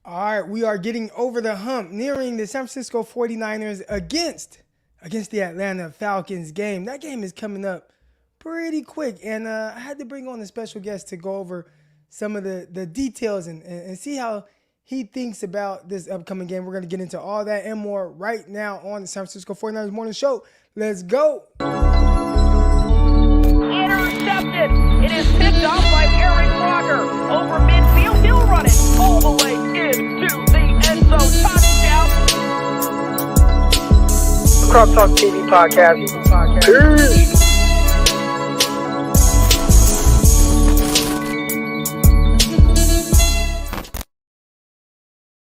All right, we are getting over the hump, nearing the San Francisco 49ers against the Atlanta Falcons game. That game is coming up pretty quick, and I had to bring on a special guest to go over some of the details and see how he thinks about this upcoming game. We're going to get into all that and more right now on the San Francisco 49ers Morning Show. Let's go. Intercepted. It is picked off by Eric Crocker. Over midfield, he'll run it all the way into the end zone. Touchdown. Crop Talk TV podcast. Peace.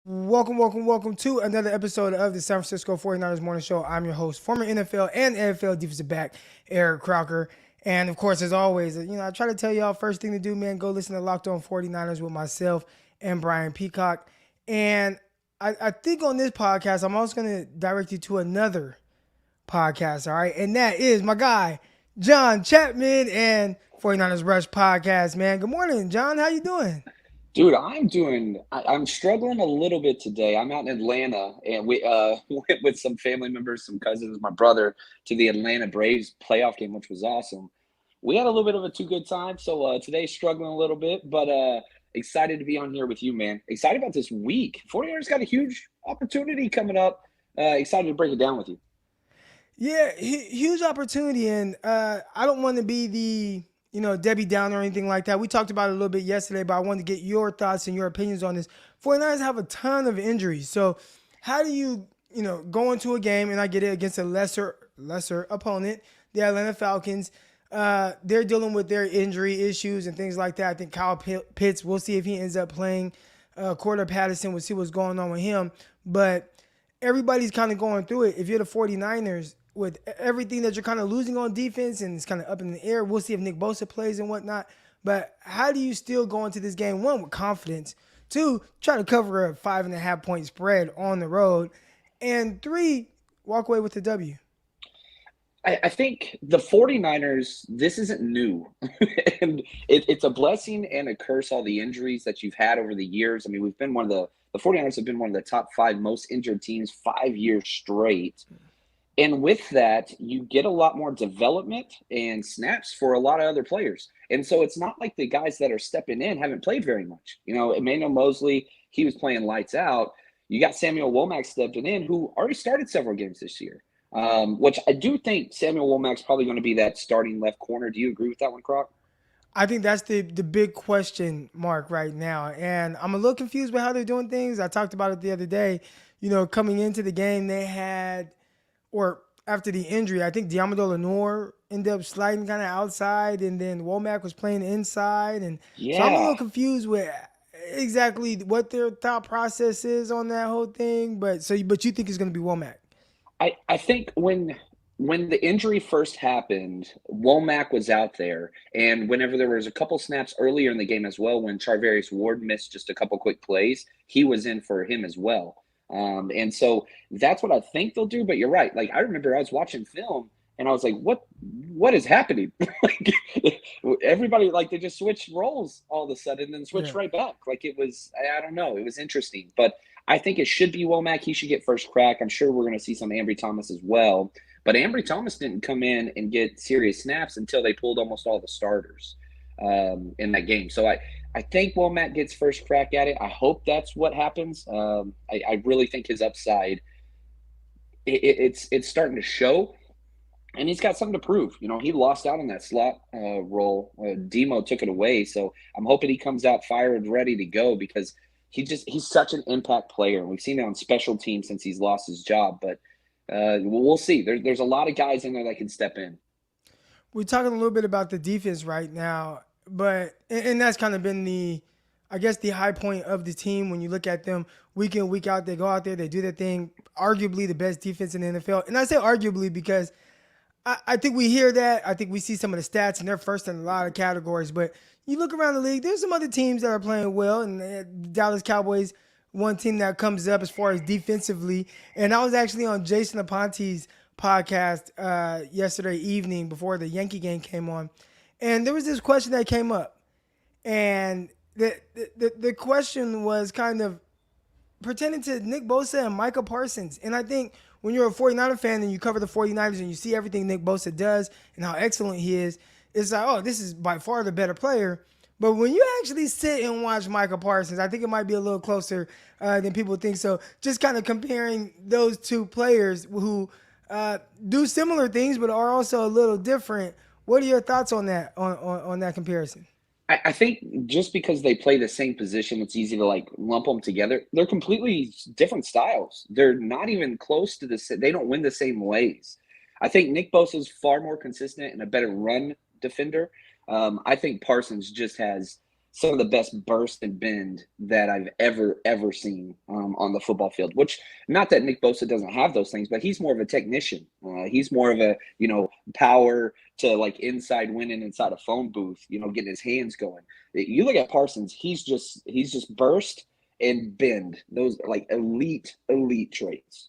Welcome to another episode of the San Francisco 49ers Morning Show. I'm your host, former NFL and NFL defensive back, Eric Crocker. And of course, as always, I try to tell y'all first thing to do, man, go listen to Locked On 49ers with myself and Brian Peacock. And I think on this podcast, I'm also going to direct you to another podcast, all right? And that is my guy, John Chapman and 49ers Rush podcast, man. Good morning, John. How you doing? Dude, I'm struggling a little bit today. I'm out in Atlanta, and we went with some family members, some cousins, my brother, to the Atlanta Braves playoff game, which was awesome. We had a little bit of a too good time, so today's struggling a little bit, but excited to be on here with you, man. Excited about this week. 49ers got a huge opportunity coming up. Excited to break it down with you. Yeah, huge opportunity, and I don't want to be the Debbie Downer or anything like that. We talked about it a little bit yesterday, but I wanted to get your thoughts and your opinions on this. 49ers have a ton of injuries. So how do you go into a game, and I get it, against a lesser opponent, the Atlanta Falcons. They're dealing with their injury issues and things like that. I think Kyle Pitts, we'll see if he ends up playing. Corder Patterson, we'll see what's going on with him. But everybody's kind of going through it. If you're the 49ers, with everything that you're kind of losing on defense and it's kind of up in the air, we'll see if Nick Bosa plays and whatnot. But how do you still go into this game, one, with confidence, two, try to cover a 5.5 point spread on the road, and three, walk away with the W? I think the 49ers, this isn't new. And it's a blessing and a curse, all the injuries that you've had over the years. I mean, we've been the 49ers have been one of the top 5 most injured teams 5 years straight. And with that, you get a lot more development and snaps for a lot of other players. And so it's not like the guys that are stepping in haven't played very much. Emmanuel Mosley, he was playing lights out. You got Samuel Womack stepping in, who already started several games this year, which I do think Samuel Womack's probably going to be that starting left corner. Do you agree with that one, Croc? I think that's the big question mark right now. And I'm a little confused with how they're doing things. I talked about it the other day. Coming into the game, they had – or after the injury, I think Diamado Lenore ended up sliding kind of outside, and then Womack was playing inside. And Yeah. So I'm a little confused with exactly what their thought process is on that whole thing. But you think it's going to be Womack? I think when the injury first happened, Womack was out there, and whenever there was a couple snaps earlier in the game as well, when Charvarius Ward missed just a couple quick plays, he was in for him as well. And so that's what I think they'll do. But you're right. Like, I remember I was watching film and I was like, what is happening? Like, everybody, like, they just switched roles all of a sudden and then switched right back. Like, it was, I don't know. It was interesting. But I think it should be Womack. He should get first crack. I'm sure we're going to see some Ambry Thomas as well. But Ambry Thomas didn't come in and get serious snaps until they pulled almost all the starters in that game. So I think Womack gets first crack at it. I hope that's what happens. I really think his upside, it's starting to show, and he's got something to prove. He lost out on that slot role. Demo took it away, so I'm hoping he comes out fired, ready to go, because he's such an impact player. We've seen it on special teams since he's lost his job, but we'll see. There's a lot of guys in there that can step in. We're talking a little bit about the defense right now, but and that's kind of been the high point of the team. When you look at them week in, week out, they go out there, they do their thing, arguably the best defense in the NFL. And I say arguably because I think we hear that. I think we see some of the stats, and they're first in a lot of categories. But you look around the league, there's some other teams that are playing well, and the Dallas Cowboys, one team that comes up as far as defensively. And I was actually on Jason Aponte's podcast yesterday evening before the Yankee game came on, and there was this question that came up, and the question was kind of, pertaining to Nick Bosa and Micah Parsons. And I think when you're a 49er fan and you cover the 49ers and you see everything Nick Bosa does and how excellent he is, it's like, oh, this is by far the better player. But when you actually sit and watch Micah Parsons, I think it might be a little closer than people think. So just kind of comparing those two players who do similar things but are also a little different. What are your thoughts on that on that comparison? I think just because they play the same position, it's easy to like lump them together. They're completely different styles. They're not even close to the same. They don't win the same ways. I think Nick Bosa is far more consistent and a better run defender. I think Parsons just has some of the best burst and bend that I've ever seen on the football field. Which, not that Nick Bosa doesn't have those things, but he's more of a technician. He's more of a power to like inside winning inside a phone booth. Getting his hands going. You look at Parsons, he's just burst and bend. Those are like elite traits.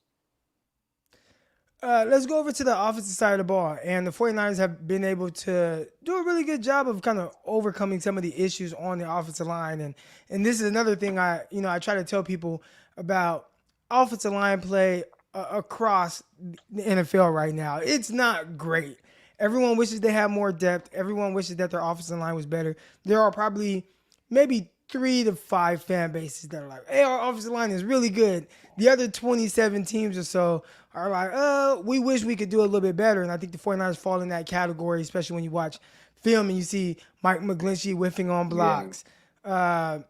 Let's go over to the offensive side of the ball. And the 49ers have been able to do a really good job of kind of overcoming some of the issues on the offensive line. And this is another thing I try to tell people about offensive line play across the NFL right now. It's not great. Everyone wishes they had more depth. Everyone wishes that their offensive line was better. There are probably maybe 3 to 5 fan bases that are like, hey, our offensive line is really good. The other 27 teams or so are like, we wish we could do a little bit better. And I think the 49ers fall in that category, especially when you watch film and you see Mike McGlinchey whiffing on blocks. Yeah.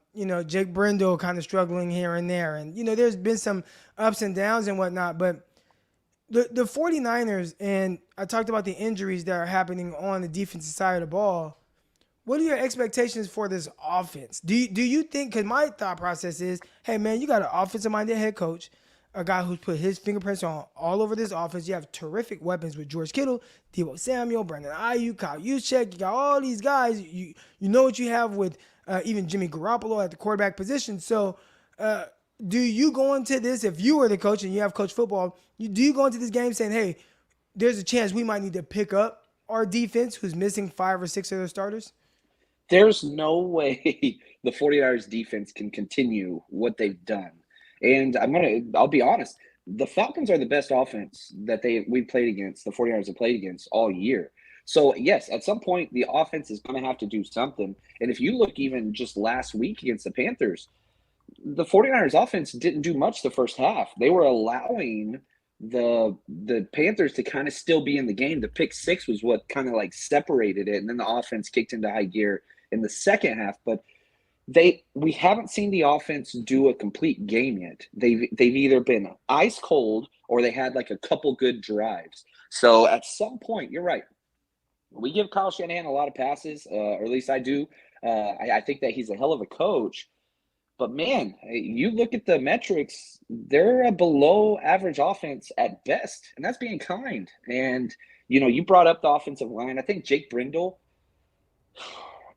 Jake Brindle kind of struggling here and there. And, there's been some ups and downs and whatnot. But the 49ers, and I talked about the injuries that are happening on the defensive side of the ball. What are your expectations for this offense? Do you think, because my thought process is, hey, man, you got an offensive-minded head coach, a guy who's put his fingerprints on all over this offense. You have terrific weapons with George Kittle, Deebo Samuel, Brandon Aiyuk, Kyle Juszczyk. You got all these guys. You know what you have with even Jimmy Garoppolo at the quarterback position. So do you go into this, if you were the coach and you have coach football, do you go into this game saying, hey, there's a chance we might need to pick up our defense who's missing 5 or 6 of their starters? There's no way the 49ers defense can continue what they've done. And I'll be honest, the Falcons are the best offense that we played against, the 49ers have played against all year. So, yes, at some point, the offense is going to have to do something. And if you look even just last week against the Panthers, the 49ers offense didn't do much the first half. They were allowing the Panthers to kind of still be in the game. The pick 6 was what kind of like separated it. And then the offense kicked into high gear in the second half. But we haven't seen the offense do a complete game yet. They've either been ice cold or they had like a couple good drives. So at some point, you're right. We give Kyle Shanahan a lot of passes, or at least I do. I think that he's a hell of a coach. But, man, you look at the metrics, they're a below-average offense at best, and that's being kind. And, you brought up the offensive line. I think Jake Brindle,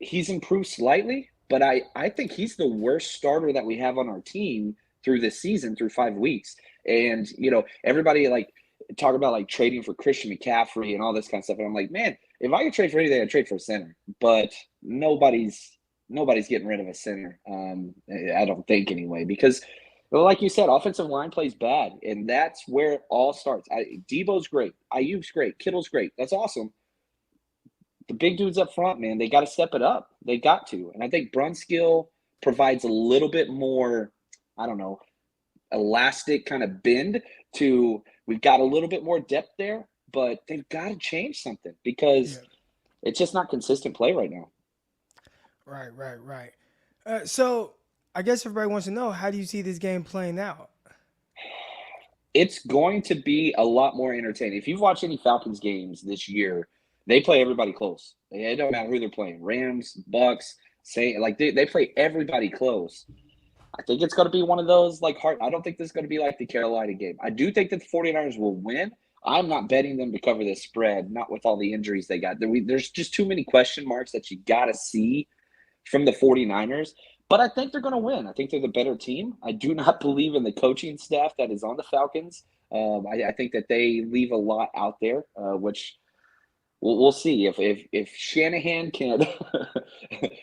he's improved slightly, but I think he's the worst starter that we have on our team through this season, through 5 weeks. And, everybody, talk about, trading for Christian McCaffrey and all this kind of stuff. And I'm like, man, if I could trade for anything, I'd trade for a center. But nobody's getting rid of a center, I don't think anyway, because like you said, offensive line plays bad, and that's where it all starts. Deebo's great. Aiyuk's great. Kittle's great. That's awesome. The big dudes up front, man, they got to step it up. They got to. And I think Brunskill provides a little bit more, elastic kind of bend to we've got a little bit more depth there, but they've got to change something because it's just not consistent play right now. Right. So I guess everybody wants to know, how do you see this game playing out? It's going to be a lot more entertaining. If you've watched any Falcons games this year, they play everybody close. It don't matter who they're playing. Rams, Bucks, they play everybody close. I think it's going to be one of those hard. I don't think this is going to be like the Carolina game. I do think that the 49ers will win. I'm not betting them to cover this spread, not with all the injuries they got. There's just too many question marks that you got to see from the 49ers. But I think they're going to win. I think they're the better team. I do not believe in the coaching staff that is on the Falcons. I think that they leave a lot out there, which we'll see. If Shanahan can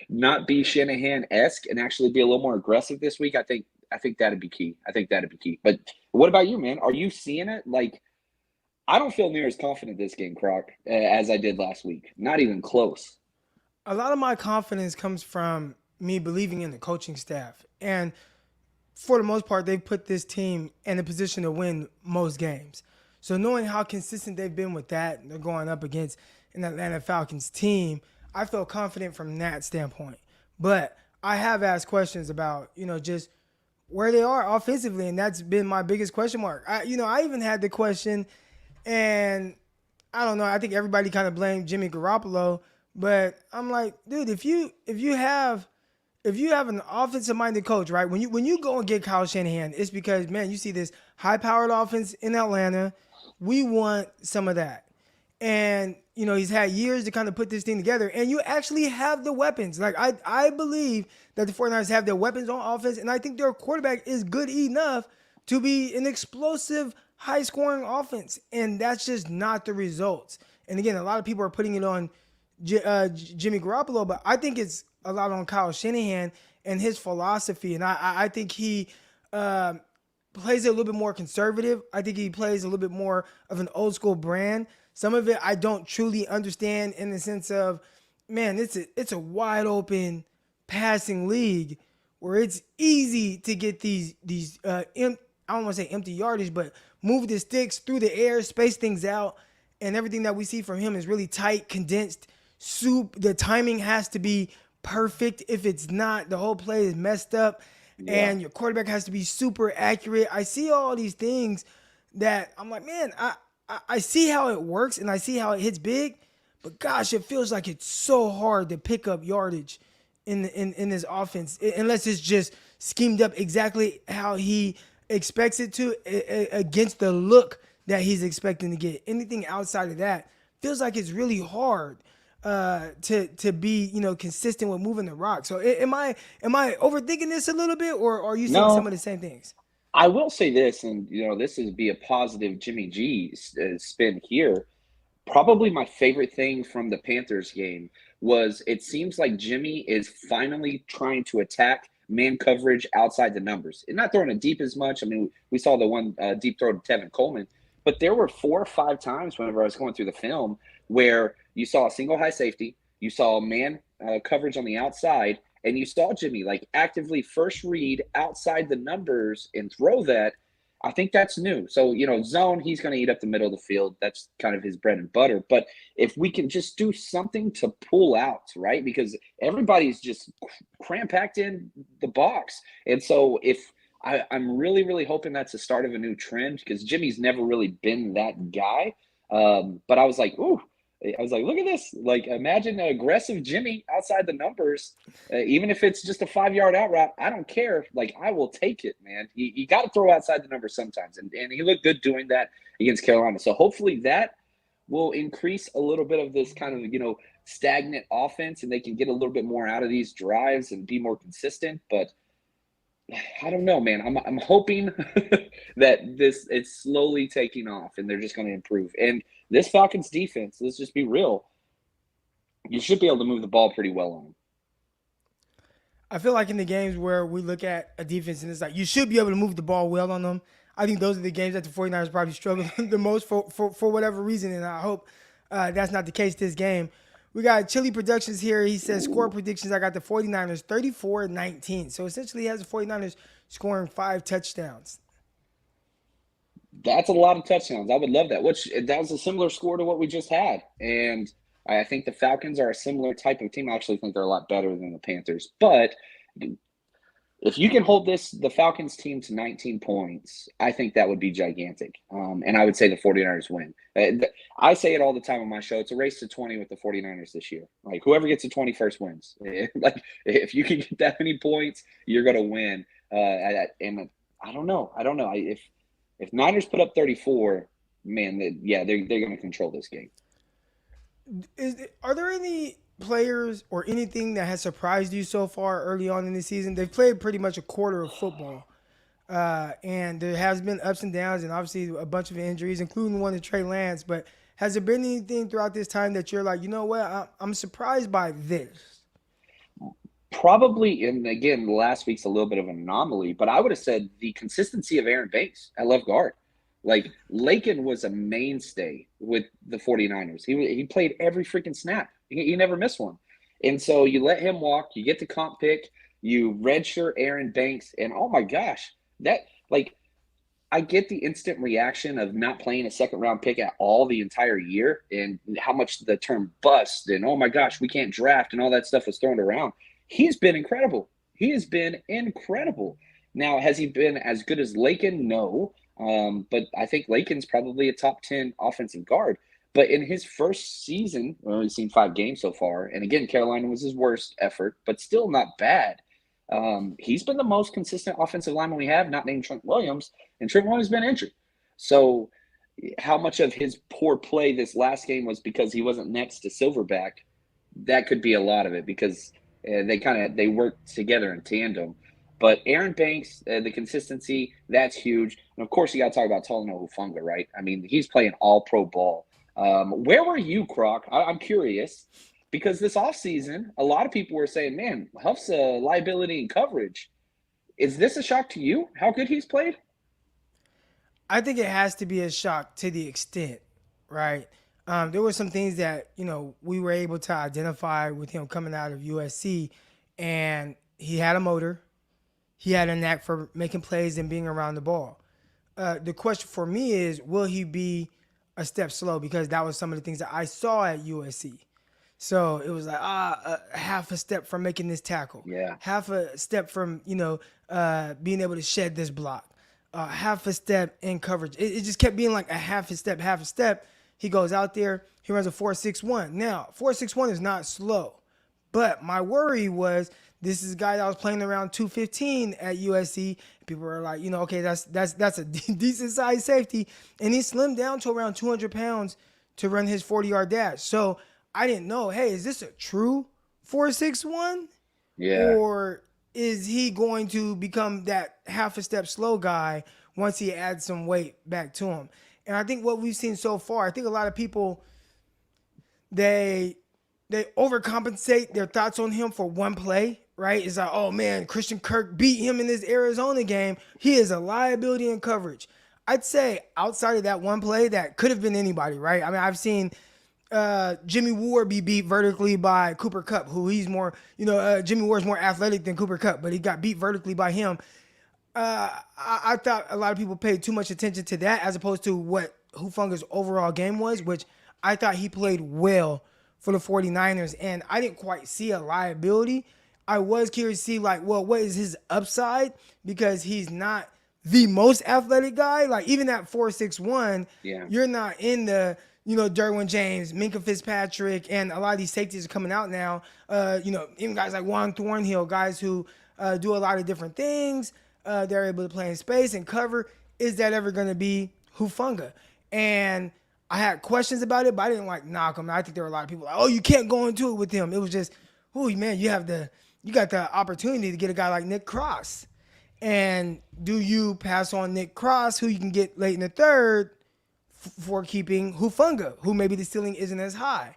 not be Shanahan-esque and actually be a little more aggressive this week, I think I think that'd be key. But what about you, man? Are you seeing it? Like, I don't feel near as confident this game, Croc, as I did last week. Not even close. A lot of my confidence comes from me believing in the coaching staff. And for the most part, they've put this team in a position to win most games. So knowing how consistent they've been with that, they're going up against an Atlanta Falcons team, I feel confident from that standpoint. But I have asked questions about, just where they are offensively, and that's been my biggest question mark. I even had the question, and I don't know, I think everybody kind of blamed Jimmy Garoppolo, but I'm like, dude, if you have an offensive-minded coach, right? When you go and get Kyle Shanahan, it's because, man, you see this high-powered offense in Atlanta. We want some of that. And, he's had years to kind of put this thing together. And you actually have the weapons. Like, I believe that the 49ers have their weapons on offense, and I think their quarterback is good enough to be an explosive, high-scoring offense. And that's just not the results. And, again, a lot of people are putting it on Jimmy Garoppolo, but I think it's a lot on Kyle Shanahan and his philosophy. And I think he plays it a little bit more conservative. I think he plays a little bit more of an old school brand. Some of it I don't truly understand in the sense of, man, it's a wide open passing league where it's easy to get these I don't want to say empty yardage, but move the sticks through the air, space things out, and everything that we see from him is really tight, condensed soup. The timing has to be perfect. If it's not, the whole play is messed up, and your quarterback has to be super accurate. I see all these things that I'm like, man, I see how it works and I see how it hits big, but gosh, it feels like it's so hard to pick up yardage in this offense unless it's just schemed up exactly how he expects it to against the look that he's expecting to get. Anything outside of that feels like it's really hard to be consistent with moving the rock. So am I overthinking this a little bit, or are you seeing some of the same things? I will say this, and this is be a positive Jimmy G spin here. Probably my favorite thing from the Panthers game was it seems like Jimmy is finally trying to attack man coverage outside the numbers and not throwing it deep as much. I mean, we saw the one deep throw to Tevin Coleman, but there were 4 or 5 times whenever I was going through the film where you saw a single high safety, you saw man coverage on the outside, and you saw Jimmy like actively first read outside the numbers and throw that. I think that's new. So, zone, he's going to eat up the middle of the field. That's kind of his bread and butter. But if we can just do something to pull out, right? Because everybody's just cram-packed in the box. And so I'm really, really hoping that's the start of a new trend because Jimmy's never really been that guy. But I was like, ooh. I was like, look at this. Like, imagine an aggressive Jimmy outside the numbers. Even if it's just a 5-yard out route, I don't care. Like, I will take it, man. You got to throw outside the numbers sometimes. And he looked good doing that against Carolina. So hopefully that will increase a little bit of this kind of, stagnant offense, and they can get a little bit more out of these drives and be more consistent. But I don't know, man. I'm hoping that it's slowly taking off and they're just going to improve. And this Falcons defense, let's just be real, you should be able to move the ball pretty well on them. I feel like in the games where we look at a defense and it's like you should be able to move the ball well on them, I think those are the games that the 49ers probably struggle the most for whatever reason, and I hope that's not the case this game. We got Chili Productions here. He says, score predictions, I got the 49ers 34-19. So essentially he has the 49ers scoring 5 touchdowns. That's a lot of touchdowns. I would love that. That was a similar score to what we just had. And I think the Falcons are a similar type of team. I actually think they're a lot better than the Panthers. But if you can hold the Falcons team to 19 points, I think that would be gigantic. And I would say the 49ers win. I say it all the time on my show. It's a race to 20 with the 49ers this year. Like, whoever gets to 20 first wins. Like, if you can get that many points, you're going to win. And I don't know. If Niners put up 34, man, they're going to control this game. Are there any players or anything that has surprised you so far early on in the season? They've played pretty much a quarter of football, and there has been ups and downs and obviously a bunch of injuries, including one to Trey Lance. But has there been anything throughout this time that you're like, you know what, I'm surprised by this? Probably, and again, last week's a little bit of an anomaly, but I would have said the consistency of Aaron Banks at left guard. Like, Lakin was a mainstay with the 49ers. He played every freaking snap. He never missed one. And so you let him walk, you get the comp pick, you redshirt Aaron Banks, and oh my gosh, that, like, I get the instant reaction of not playing a second round pick at all the entire year and how much the term bust and oh my gosh, we can't draft and all that stuff was thrown around. He's been incredible. He has been incredible. Now, has he been as good as Lakin? No. But I think Lakin's probably a top 10 offensive guard. But in his first season, we've only seen 5 games so far. And again, Carolina was his worst effort, but still not bad. He's been the most consistent offensive lineman we have, not named Trent Williams, and Trent Williams has been injured. So how much of his poor play this last game was because he wasn't next to Silverback? That could be a lot of it because they work together in tandem. But Aaron Banks, the consistency, that's huge. And, of course, you got to talk about Talanoa Hufanga, right? I mean, he's playing all-pro ball. Where were you, Croc? I'm curious. Because this offseason, a lot of people were saying, man, Huff's a liability in coverage. Is this a shock to you, how good he's played? I think it has to be a shock to the extent, right? There were some things that, we were able to identify with him coming out of USC, and he had a motor. He had a knack for making plays and being around the ball. The question for me is, will he be a step slow? Because that was some of the things that I saw at USC. So it was like, half a step from making this tackle. Yeah. Half a step from, being able to shed this block. Half a step in coverage. It just kept being like a half a step. He goes out there. He runs a 4.61. Now, 4.61 is not slow. But my worry was this is a guy that was playing around 215 at USC. People were like, okay, that's a decent size safety. And he slimmed down to around 200 pounds to run his 40-yard dash. So I didn't know, hey, is this a true 4.61? Yeah. Or is he going to become that half a step slow guy once he adds some weight back to him? And I think what we've seen so far, I think a lot of people, they overcompensate their thoughts on him for one play, right? It's like, oh man, Christian Kirk beat him in this Arizona game. He is a liability in coverage. I'd say outside of that one play, that could have been anybody, right? I mean, I've seen Jimmy Ward be beat vertically by Cooper Kupp, who he's more, Jimmy Ward's more athletic than Cooper Kupp, but he got beat vertically by him. I thought a lot of people paid too much attention to that as opposed to what Hufanga's overall game was, which I thought he played well for the 49ers, and I didn't quite see a liability. I was curious to see, what is his upside? Because he's not the most athletic guy. Like, even at 4.61, you're not in the, Derwin James, Minkah Fitzpatrick, and a lot of these safeties are coming out now. Even guys like Juan Thornhill, guys who do a lot of different things. They're able to play in space and cover. Is that ever going to be Hufanga? And I had questions about it, but I didn't knock him. I think there were a lot of people like, oh, you can't go into it with him. It was just, oh man, you got the opportunity to get a guy like Nick Cross. And do you pass on Nick Cross, who you can get late in the third, for keeping Hufanga, who maybe the ceiling isn't as high?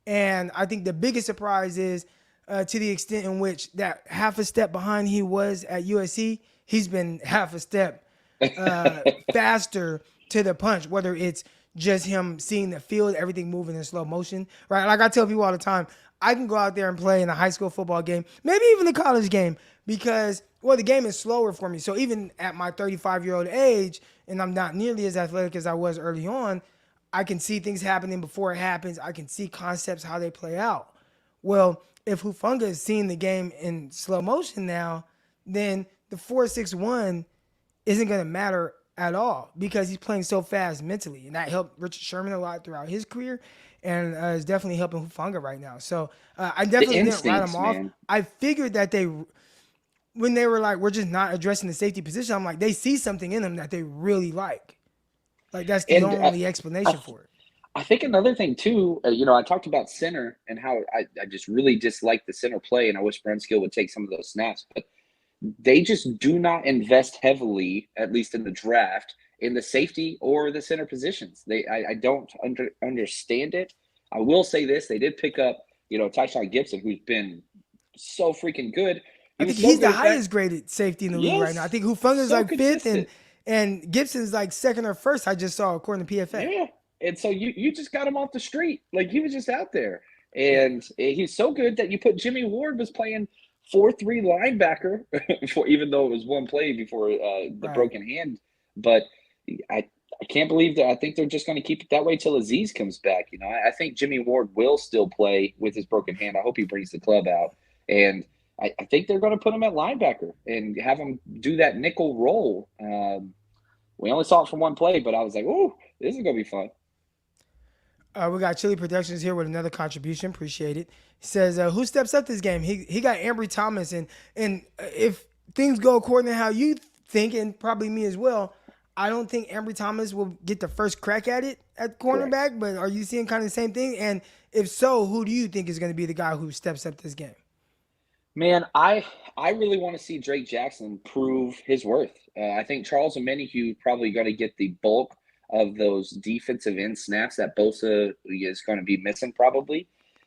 And I think the biggest surprise is to the extent in which that half a step behind he was at USC, he's been half a step faster to the punch, whether it's just him seeing the field, everything moving in slow motion, right? Like I tell people all the time, I can go out there and play in a high school football game, maybe even a college game, because, the game is slower for me. So even at my 35-year-old age, and I'm not nearly as athletic as I was early on, I can see things happening before it happens. I can see concepts, how they play out. Well, if Hufanga is seeing the game in slow motion now, then the 4.61 isn't going to matter at all because he's playing so fast mentally. And that helped Richard Sherman a lot throughout his career and is definitely helping Hufanga right now. So I definitely didn't write him off. I figured that when they were like, we're just not addressing the safety position, I'm like, they see something in him that they really like. Like, that's the only explanation for it. I think another thing, too, I talked about center and how I just really dislike the center play, and I wish Brunskill would take some of those snaps. But they just do not invest heavily, at least in the draft, in the safety or the center positions. I don't understand it. I will say this. They did pick up, Tyshawn Gibson, who's been so freaking good. He I think was so he's the good at that. highest graded safety in the league right now. I Yes, think Hufunga's so like fifth, consistent. and Gibson's like second or first. I just saw according to PFF. Yeah. And so you just got him off the street. Like he was just out there. Yeah, And he's so good that you put Jimmy Ward was playing 4-3 linebacker for even though it was one play before the right. broken hand. But I can't believe that. I think they're just going to keep it that way till Aziz comes back. You know, I think Jimmy Ward will still play with his broken hand. I hope he brings the club out. And I think they're going to put him at linebacker and have him do that nickel role. We only saw it from one play, but I was like, "Ooh, this is going to be fun." We got Chili Productions here with another contribution. Appreciate it. He says, "Who steps up this game?" He got Ambry Thomas, and if things go according to how you think, and probably me as well, I don't think Ambry Thomas will get the first crack at it at Correct. cornerback. But are you seeing kind of the same thing? And if so, who do you think is going to be the guy who steps up this game? Man, I really want to see Drake Jackson prove his worth. I think Charles Omenihu probably going to get the bulk of those defensive end snaps that Bosa is going to be missing probably.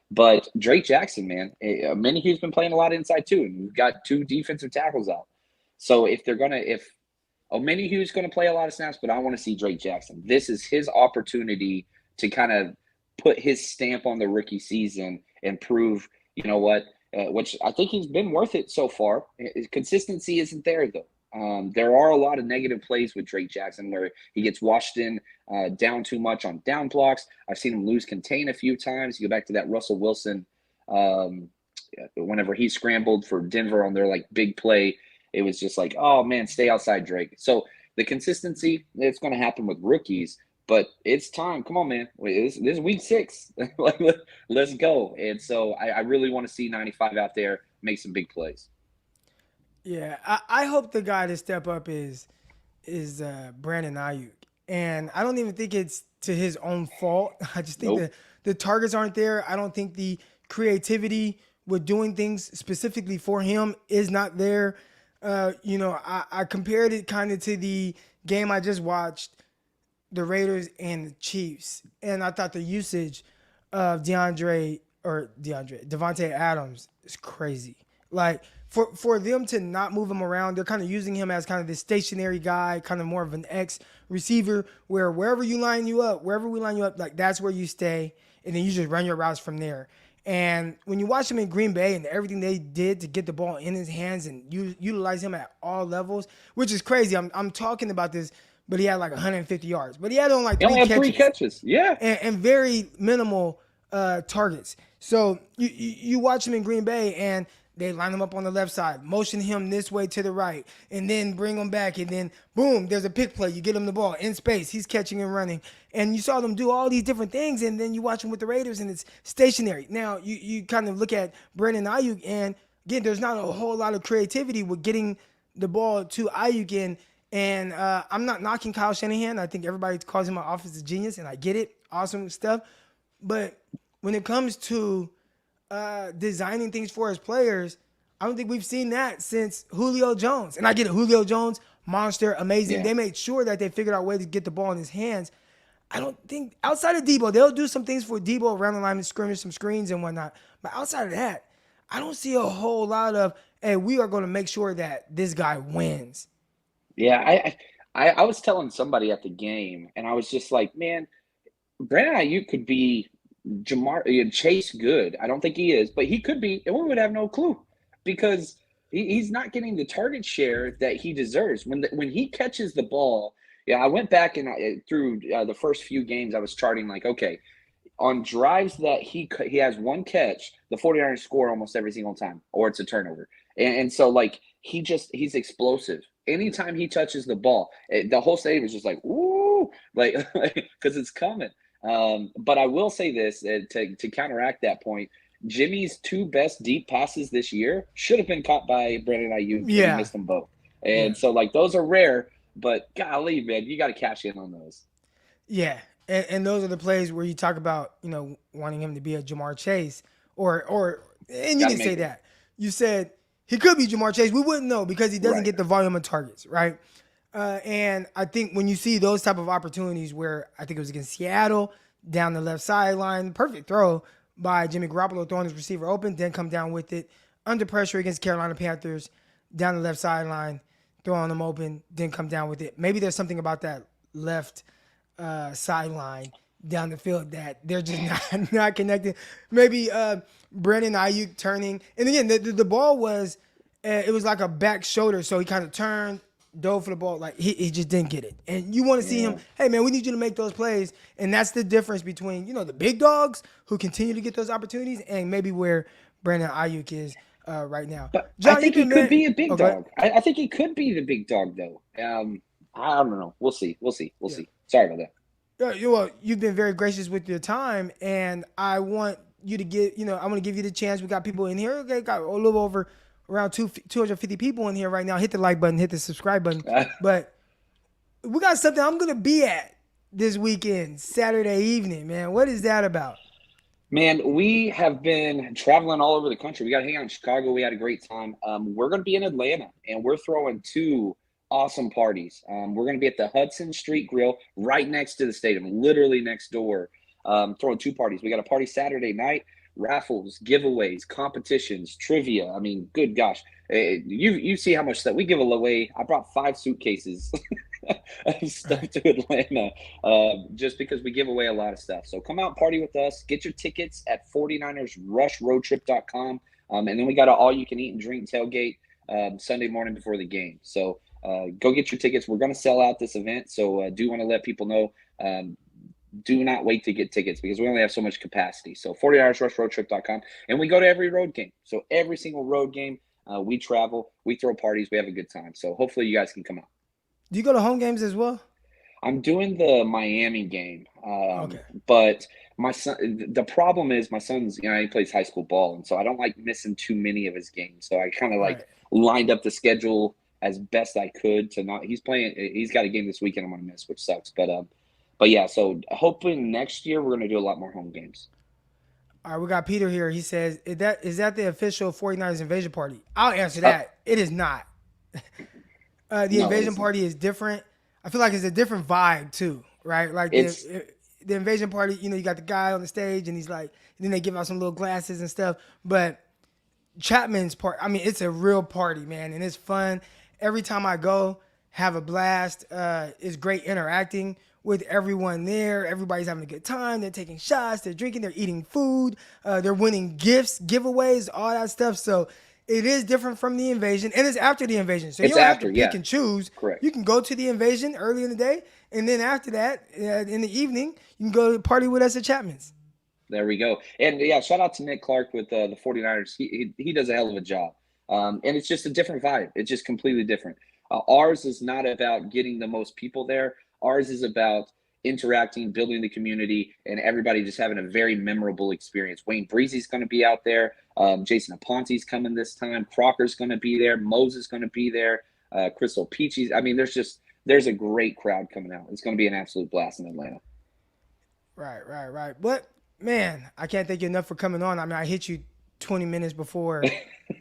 But Drake Jackson, man, Omenahu's been playing a lot inside too, and we've got two defensive tackles out. So if Omenahu's going to play a lot of snaps, but I want to see Drake Jackson. This is his opportunity to kind of put his stamp on the rookie season and prove, you know what, which I think he's been worth it so far. His consistency isn't there, though. There are a lot of negative plays with Drake Jackson where he gets washed in down too much on down blocks. I've seen him lose contain a few times. You go back to that Russell Wilson whenever he scrambled for Denver on their like big play. It was just like, oh, man, stay outside, Drake. So the consistency, it's going to happen with rookies, but it's time. Come on, man. This is week 6. Let's go. And so I really want to see 95 out there make some big plays. Yeah, I hope the guy to step up is Brandon Aiyuk, and I don't even think it's to his own fault. I just think Nope. the targets aren't there. I don't think the creativity with doing things specifically for him is not there. I compared it kind of to the game I just watched, the Raiders and the Chiefs, and I thought the usage of Devontae Adams is crazy. Like for them to not move him around, they're kind of using him as kind of this stationary guy, kind of more of an X receiver, where wherever we line you up, like that's where you stay, and then you just run your routes from there. And when you watch him in Green Bay and everything they did to get the ball in his hands and utilize him at all levels, which is crazy. I'm talking about this, but he had like 150 yards. But he had on like He only had 3 catches. Yeah. and very minimal targets. So you watch him in Green Bay and they line him up on the left side, motion him this way to the right, and then bring him back, and then boom, there's a pick play. You get him the ball in space. He's catching and running. And you saw them do all these different things, and then you watch him with the Raiders, and it's stationary. Now, you kind of look at Brandon Aiyuk, and again, there's not a whole lot of creativity with getting the ball to Aiyuk, and I'm not knocking Kyle Shanahan. I think everybody calls him an offensive genius, and I get it. Awesome stuff. But when it comes to designing things for his players, I don't think we've seen that since Julio Jones. And I get it, Julio Jones, monster, amazing. Yeah. They made sure that they figured out a way to get the ball in his hands. I don't think outside of Debo, they'll do some things for Debo around the line of scrimmage, some screens and whatnot. But outside of that, I don't see a whole lot of, hey, we are going to make sure that this guy wins. Yeah, I was telling somebody at the game, and I was just like, man, Brandon Aiyuk could be Chase good. I don't think he is, but he could be, and we would have no clue because he's not getting the target share that he deserves. When he catches the ball, yeah, I went back and through the first few games, I was charting like, okay, on drives that he has one catch, the 49ers score almost every single time, or it's a turnover. And so like he's explosive. Anytime he touches the ball, the whole stadium is just like, ooh, like because it's coming. But I will say this to counteract that point. Jimmy's 2 best deep passes this year should have been caught by Brandon Aiyuk. Yeah. He missed them both. And so like those are rare, but golly, man, you got to cash in on those. Yeah. And those are the plays where you talk about, wanting him to be a Jamar Chase and you Gotta didn't say make it. that. You said he could be Jamar Chase. We wouldn't know because he doesn't Right. get the volume of targets, right? And I think when you see those type of opportunities where I think it was against Seattle, down the left sideline, perfect throw by Jimmy Garoppolo throwing his receiver open, then come down with it. under pressure against Carolina Panthers, down the left sideline, throwing them open, then come down with it. Maybe there's something about that left sideline down the field that they're just not connecting. Maybe Brandon Aiyuk turning. And again, the ball was, it was like a back shoulder, so he kind of turned, dove for the ball. Like, he just didn't get it. And you want to see him, hey, man, we need you to make those plays. And that's the difference between, the big dogs who continue to get those opportunities and maybe where Brandon Aiyuk is right now. But John, I think he could be a big dog. I think he could be the big dog, though. I don't know. We'll see. Sorry about that. Well, you've been very gracious with your time, and I want you to I want to give you the chance. We got people in here. Okay, got a little over around 250 people in here right now. Hit the like button, hit the subscribe button. But we got something I'm going to be at this weekend, Saturday evening, man. What is that about? Man, we have been traveling all over the country. We got to hang out in Chicago. We had a great time. We're going to be in Atlanta, and we're throwing 2 awesome parties. We're going to be at the Hudson Street Grill right next to the stadium, literally next door, throwing 2 parties. We got a party Saturday night, raffles, giveaways, competitions, trivia. I mean, good gosh. You see how much stuff we give away. I brought 5 suitcases of stuff to Atlanta just because we give away a lot of stuff. So come out, party with us. Get your tickets at 49ersrushroadtrip.com. And then we got an all-you-can-eat and drink tailgate Sunday morning before the game. So go get your tickets. We're going to sell out this event, so do want to let people know. Do not wait to get tickets because we only have so much capacity. So 49ersrushroadtrip.com. And we go to every road game. So every single road game, we travel, we throw parties, we have a good time. So hopefully you guys can come out. Do you go to home games as well? I'm doing the Miami game. Okay. But my son, the problem is my son's, he plays high school ball. And so I don't like missing too many of his games. So I kind of lined up the schedule as best I could to not. He's got a game this weekend I'm gonna miss, which sucks. But yeah. So hoping next year we're gonna do a lot more home games. All right, we got Peter here. He says, "Is that the official 49ers invasion party?" I'll answer that. It is not. The invasion party is different. I feel like it's a different vibe too, right? Like the invasion party. You got the guy on the stage and he's like, and then they give out some little glasses and stuff. But Chapman's part, I mean, it's a real party, man, and it's fun. Every time I go, have a blast. It's great interacting with everyone there. Everybody's having a good time. They're taking shots. They're drinking. They're eating food. They're winning gifts, giveaways, all that stuff. So it is different from the invasion, and it's after the invasion. So you don't have to pick and choose. Correct. You can go to the invasion early in the day, and then after that, in the evening, you can go party with us at Chapman's. There we go. And yeah, shout out to Nick Clark with the 49ers. He does a hell of a job. And it's just a different vibe. It's just completely different. Ours is not about getting the most people there. Ours is about interacting, building the community, and everybody just having a very memorable experience. Wayne Breezy's going to be out there. Jason Aponte's coming this time. Crocker's going to be there. Moses going to be there. Crystal Peachy's. I mean, there's a great crowd coming out. It's going to be an absolute blast in Atlanta. Right. But, man, I can't thank you enough for coming on. I mean, I hit you 20 minutes before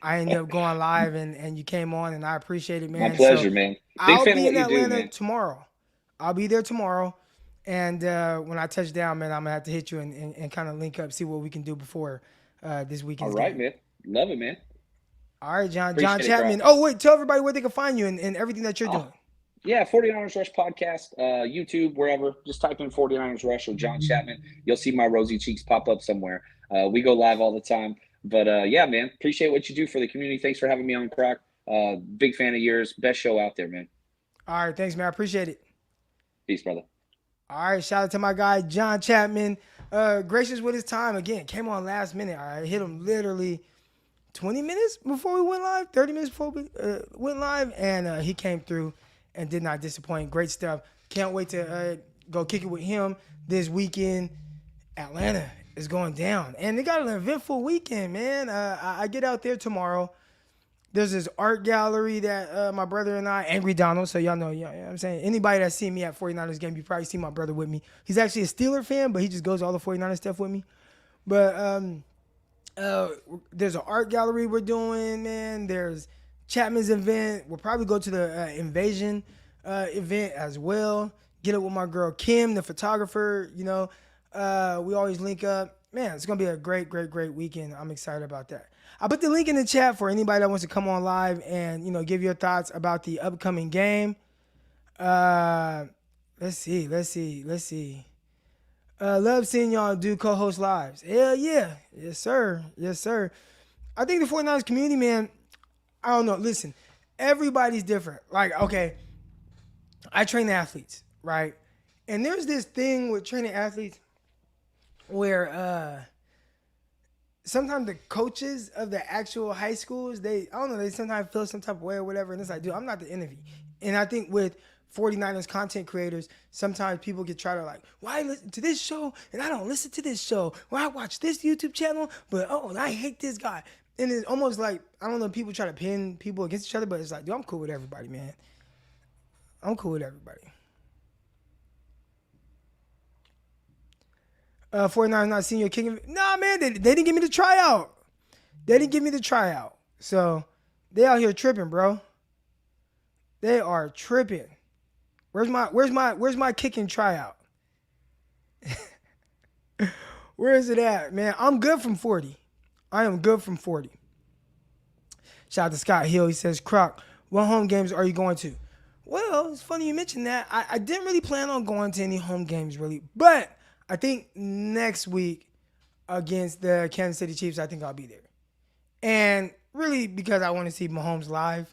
I ended up going live, and you came on, and I appreciate it, man. My pleasure, man. Big I'll fan be of in what you do, Atlanta man. tomorrow. I'll be there tomorrow, and when I touch down, man, I'm going to have to hit you and kind of link up, see what we can do before this weekend. All right, man. Love it, man. All right, John Appreciate Chapman. it, oh, wait, tell everybody where they can find you and everything that you're doing. Yeah, 49ers Rush podcast, YouTube, wherever. Just type in 49ers Rush or John Chapman. You'll see my rosy cheeks pop up somewhere. We go live all the time. But, yeah, man, appreciate what you do for the community. Thanks for having me on, Croc. Big fan of yours. Best show out there, man. All right, thanks, man. I appreciate it. Peace, brother. All right, shout out to my guy, John Chapman. Gracious with his time. Again, came on last minute. I hit him literally 20 minutes before we went live, 30 minutes before we went live, and he came through and did not disappoint. Great stuff. Can't wait to go kick it with him this weekend. Atlanta is going down, and they got an eventful weekend, man. I get out there tomorrow. There's this art gallery that my brother and I, Angry Donald, so y'all know, you know what I'm saying? Anybody that's seen me at 49ers game, you probably see my brother with me. He's actually a Steeler fan, but he just goes to all the 49ers stuff with me. But there's an art gallery we're doing, man. There's Chapman's event. We'll probably go to the Invasion event as well. Get up with my girl Kim, the photographer, we always link up. Man, it's going to be a great weekend. I'm excited about that. I put the link in the chat for anybody that wants to come on live and give your thoughts about the upcoming game. Let's see. Love seeing y'all do co-host lives. Hell yeah. Yes, sir. I think the 49ers community, man, I don't know. Listen, everybody's different. Like, okay, I train athletes, right? And there's this thing with training athletes where sometimes the coaches of the actual high schools, they sometimes feel some type of way or whatever. And it's like, dude, I'm not the enemy. And I think with 49ers content creators, sometimes people get try to like, why listen to this show and I don't listen to this show? Well, I watch this YouTube channel, but I hate this guy. And it's almost like, I don't know, people try to pin people against each other, but it's like, dude, I'm cool with everybody, man. I'm cool with everybody. 49ers not senior kicking. Nah, man, they didn't give me the tryout. So they out here tripping, bro. They are tripping. Where's my kicking tryout? Where is it at, man? I'm good from 40. I am good from 40. Shout out to Scott Hill. He says, Croc, what home games are you going to? Well, it's funny you mentioned that. I didn't really plan on going to any home games, really. But I think next week against the Kansas City Chiefs, I think I'll be there. And really because I want to see Mahomes live.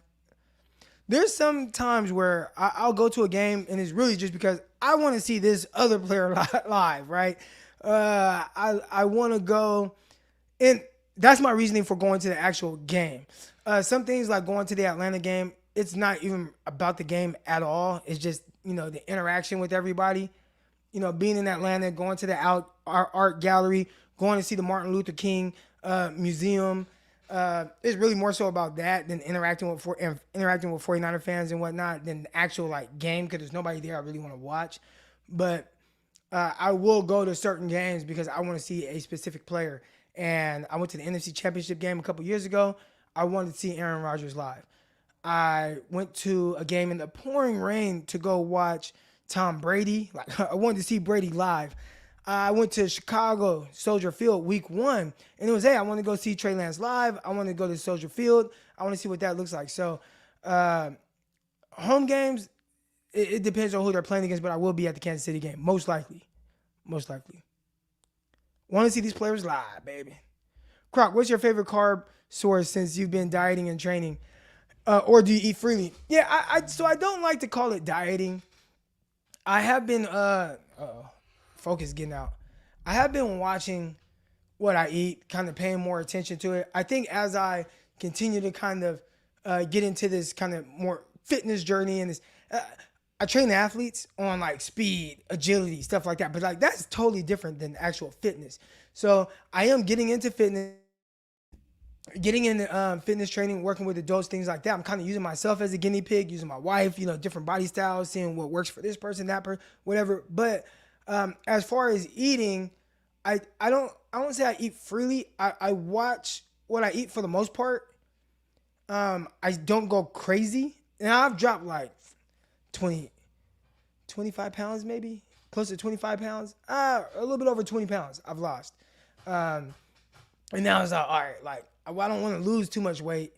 There's some times where I'll go to a game and it's really just because I want to see this other player live, right? I want to go, and that's my reasoning for going to the actual game. Some things like going to the Atlanta game, it's not even about the game at all. It's just, the interaction with everybody. Being in Atlanta, going to the art gallery, going to see the Martin Luther King museum. It's really more so about that than interacting with 49er fans and whatnot than the actual game, because there's nobody there I really want to watch. But I will go to certain games because I want to see a specific player. And I went to the NFC Championship game a couple years ago. I wanted to see Aaron Rodgers live. I went to a game in the pouring rain to go watch Tom Brady. I wanted to see Brady live. I went to Chicago, Soldier Field, week 1. And it was, hey, I want to go see Trey Lance live. I want to go to Soldier Field. I want to see what that looks like. So, home games, it depends on who they're playing against, but I will be at the Kansas City game, most likely. Want to see these players live, baby. Croc, what's your favorite carb source since you've been dieting and training? Or do you eat freely? Yeah, so I don't like to call it dieting. I have been, focus getting out. I have been watching what I eat, kind of paying more attention to it. I think as I continue to kind of get into this kind of more fitness journey and this, I train athletes on speed, agility, stuff like that. But that's totally different than actual fitness. So I am getting into fitness. Getting into fitness training, working with adults, things like that. I'm kind of using myself as a guinea pig, using my wife, different body styles, seeing what works for this person, that person, whatever. But as far as eating, I don't say I eat freely. I watch what I eat for the most part. I don't go crazy. And I've dropped 25 pounds maybe, close to 25 pounds. A little bit over 20 pounds I've lost. And now it's all right, I don't want to lose too much weight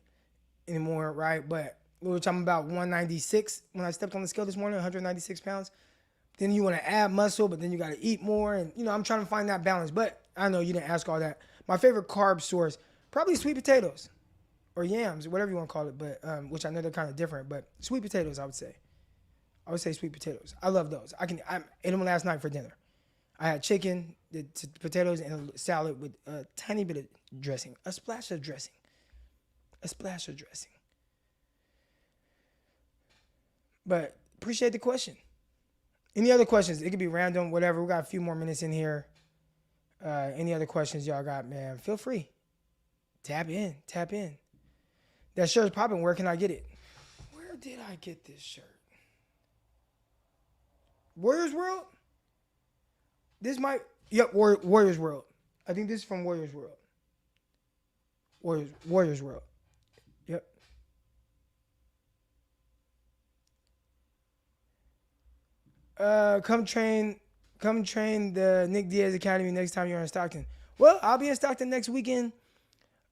anymore, right? But which I'm about 196 when I stepped on the scale this morning, 196 pounds. Then you want to add muscle, but then you got to eat more. And, I'm trying to find that balance. But I know you didn't ask all that. My favorite carb source, probably sweet potatoes or yams, whatever you want to call it, but which I know they're kind of different. But sweet potatoes, I would say. I would say sweet potatoes. I love those. I ate them last night for dinner. I had chicken, the potatoes, and a salad with a tiny bit of dressing, a splash of dressing. But appreciate the question. Any other questions? It could be random, whatever. We got a few more minutes in here. Any other questions y'all got, man? Feel free. Tap in. That shirt's popping. Where can I get it? Where did I get this shirt? Warriors World? Warriors World. I think this is from Warriors World. Warriors World. Yep. Come train the Nick Diaz Academy next time you're in Stockton. Well, I'll be in Stockton next weekend.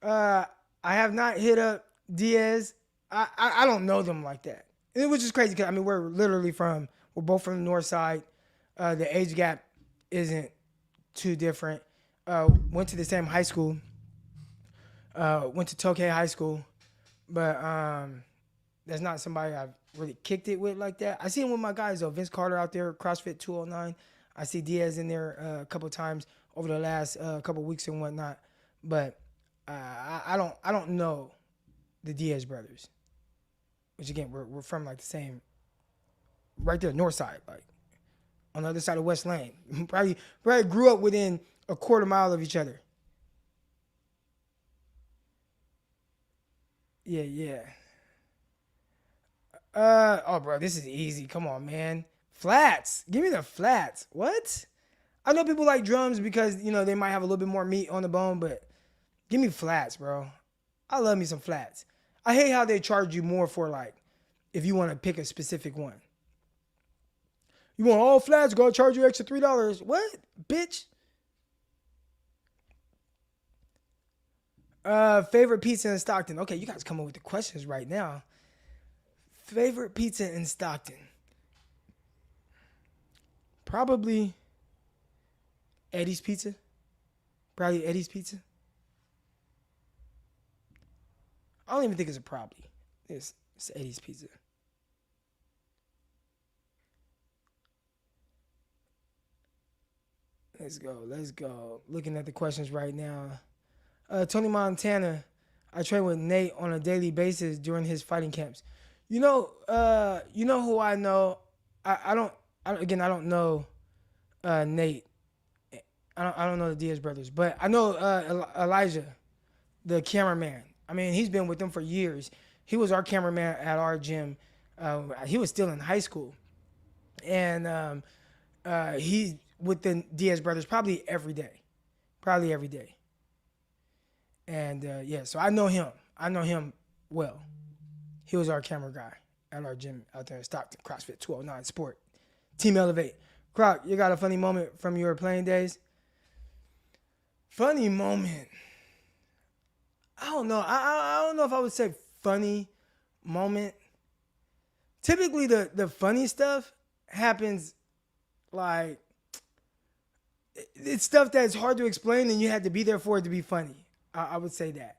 Uh, I have not hit up Diaz. I don't know them like that. And it was just crazy because I mean we're both from the north side. The age gap isn't too different. Went to the same high school. Went to Tokay High School, but that's not somebody I've really kicked it with like that. I see him with my guys though. Vince Carter out there, CrossFit 209. I see Diaz in there a couple times over the last couple weeks and whatnot. But I don't know the Diaz brothers, which again we're from like the same, right there north side, like on the other side of West Lane. probably grew up within a quarter mile of each other. Yeah. Oh, bro, this is easy. Come on, man. Flats. Give me the flats. What? I know people like drums because, they might have a little bit more meat on the bone, but give me flats, bro. I love me some flats. I hate how they charge you more for, like, if you want to pick a specific one. You want all flats, go charge you extra $3. What? Bitch. Favorite pizza in Stockton. Okay, you guys come up with the questions right now. Favorite pizza in Stockton. Probably Eddie's Pizza. Probably Eddie's Pizza. I don't even think it's a probably. It's Eddie's Pizza. Let's go. Looking at the questions right now. Tony Montana. I train with Nate on a daily basis during his fighting camps. You know who I know. I don't know Nate. I don't know the Diaz brothers, but I know Elijah, the cameraman. I mean, he's been with them for years. He was our cameraman at our gym. He was still in high school, and he's with the Diaz brothers probably every day. And so I know him. I know him well. He was our camera guy at our gym out there in Stockton, CrossFit 209 Sport. Team Elevate. Croc, you got a funny moment from your playing days? Funny moment. I don't know. I don't know if I would say funny moment. Typically, the funny stuff happens like it's stuff that's hard to explain and you had to be there for it to be funny. I would say that.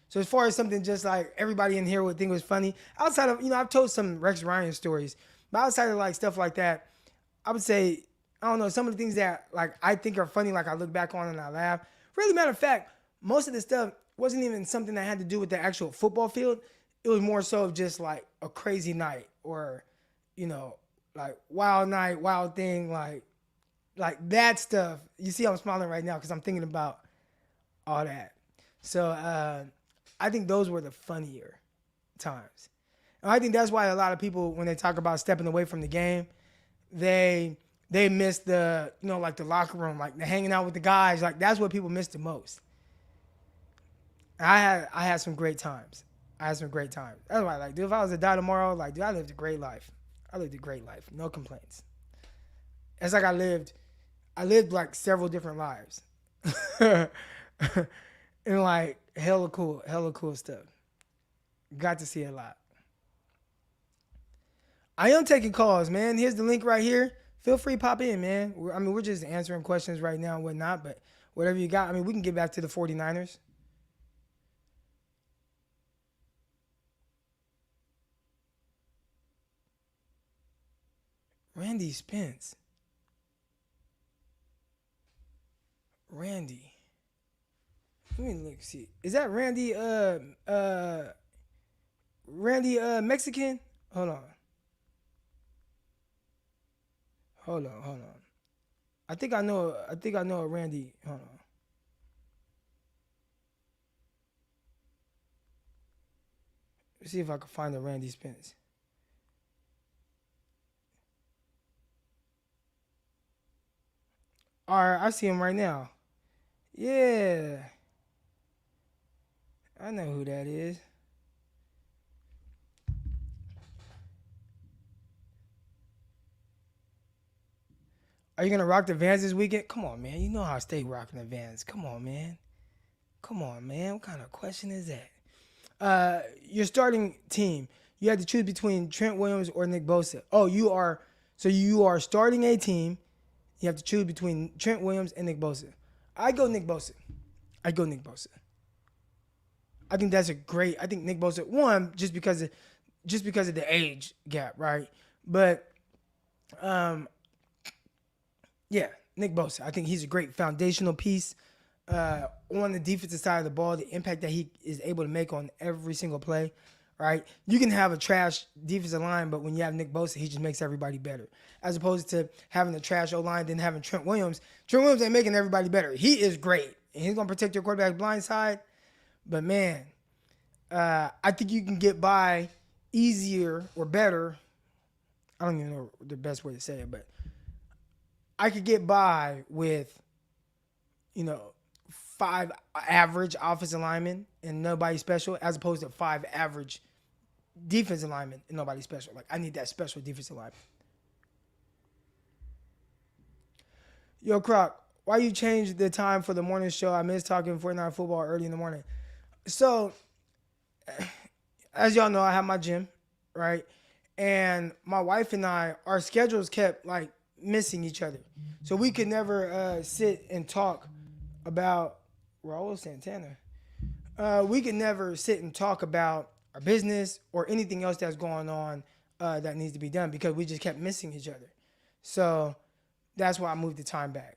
So as far as something just like everybody in here would think was funny, outside of, I've told some Rex Ryan stories, but outside of like stuff like that, I would say, I don't know, some of the things that like I think are funny, like I look back on and I laugh. Really, matter of fact, most of the stuff wasn't even something that had to do with the actual football field. It was more so of just like a crazy night or, like wild night, wild thing, like that stuff. You see I'm smiling right now because I'm thinking about all that. So I think those were the funnier times. And I think that's why a lot of people, when they talk about stepping away from the game, they miss the, like the locker room, like the hanging out with the guys. Like that's what people miss the most. I had some great times. That's why, like, dude, if I was to die tomorrow, like, dude, I lived a great life. No complaints. It's like I lived like several different lives. And like hella cool stuff. Got to see a lot. I am taking calls, man. Here's the link right here. Feel free to pop in, man. We're just answering questions right now and whatnot, but whatever you got, we can get back to the 49ers. Randy Spence. Randy. Let me look, see. Is that Randy Mexican? Hold on. I think I know a Randy. Hold on. Let's see if I can find a Randy Spence. All right, I see him right now. Yeah. I know who that is. Are you going to rock the Vans this weekend? Come on, man. You know how I stay rocking the Vans. Come on, man. Come on, man. What kind of question is that? Your starting team. You had to choose between Trent Williams or Nick Bosa. Oh, you are starting a team. You have to choose between Trent Williams and Nick Bosa. I go Nick Bosa. I think that's a great. I think Nick Bosa one just because of the age gap, right? But yeah, Nick Bosa. I think he's a great foundational piece on the defensive side of the ball. The impact that he is able to make on every single play, right? You can have a trash defensive line, but when you have Nick Bosa, he just makes everybody better. As opposed to having a trash O-line, then having Trent Williams. Trent Williams ain't making everybody better. He is great, and he's gonna protect your quarterback blind side. But man, I think you can get by easier or better. I don't even know the best way to say it, but I could get by with, 5 average offensive linemen and nobody special, as opposed to 5 average defensive linemen and nobody special. Like, I need that special defensive lineman. Yo, Croc, why you changed the time for the morning show? I miss talking 49 football early in the morning. So, as y'all know, I have my gym, right? And my wife and I, our schedules kept, like, missing each other. So we could never sit and talk about Raul Santana. We could never sit and talk about our business or anything else that's going on that needs to be done because we just kept missing each other. So that's why I moved the time back.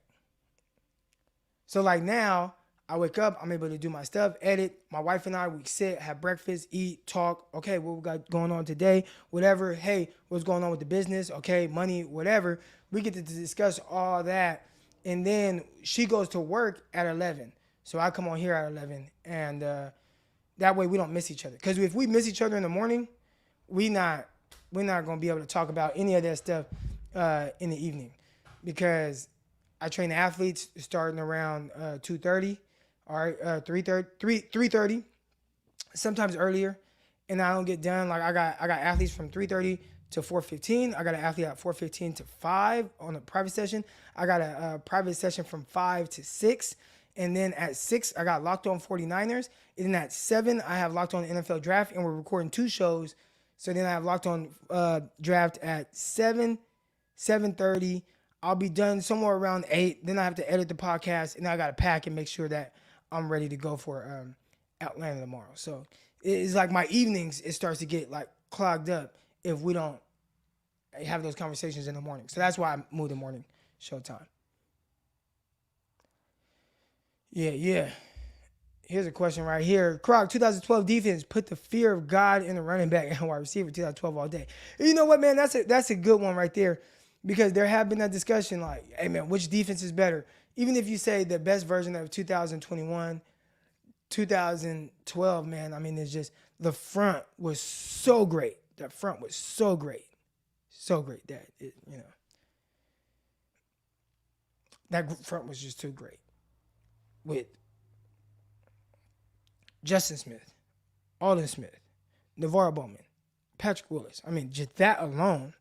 So like now, I wake up, I'm able to do my stuff, edit. My wife and I, we sit, have breakfast, eat, talk. Okay, what we got going on today? Whatever. Hey, what's going on with the business? Okay, money, whatever. We get to discuss all that. And then she goes to work at 11. So I come on here at 11. And that way we don't miss each other. Because if we miss each other in the morning, we're not going to be able to talk about any of that stuff in the evening. Because I train athletes starting around 2:30. All right, 3:30, sometimes earlier, and I don't get done. Like I got athletes from 3:30 to 4:15. I got an athlete at 4:15 to 5 on a private session. I got a private session from 5 to 6, and then at 6 I got Locked On 49ers. And then at 7 I have Locked On NFL Draft, and we're recording 2 shows. So then I have Locked On Draft at 7, 7:30. I'll be done somewhere around 8. Then I have to edit the podcast, and I got to pack and make sure that I'm ready to go for Atlanta tomorrow. So it's like my evenings, it starts to get like clogged up if we don't have those conversations in the morning. So that's why I moved the morning show time. Yeah. Here's a question right here. Croc, 2012 defense put the fear of God in the running back and wide receiver 2012 all day. You know what, man? That's a good one right there. Because there have been that discussion like, hey, man, which defense is better? Even if you say the best version of 2021, 2012, man, I mean, it's just the front was so great. The front was so great. So great that, that front was just too great. With Justin Smith, Alden Smith, Navarro Bowman, Patrick Willis. I mean, just that alone.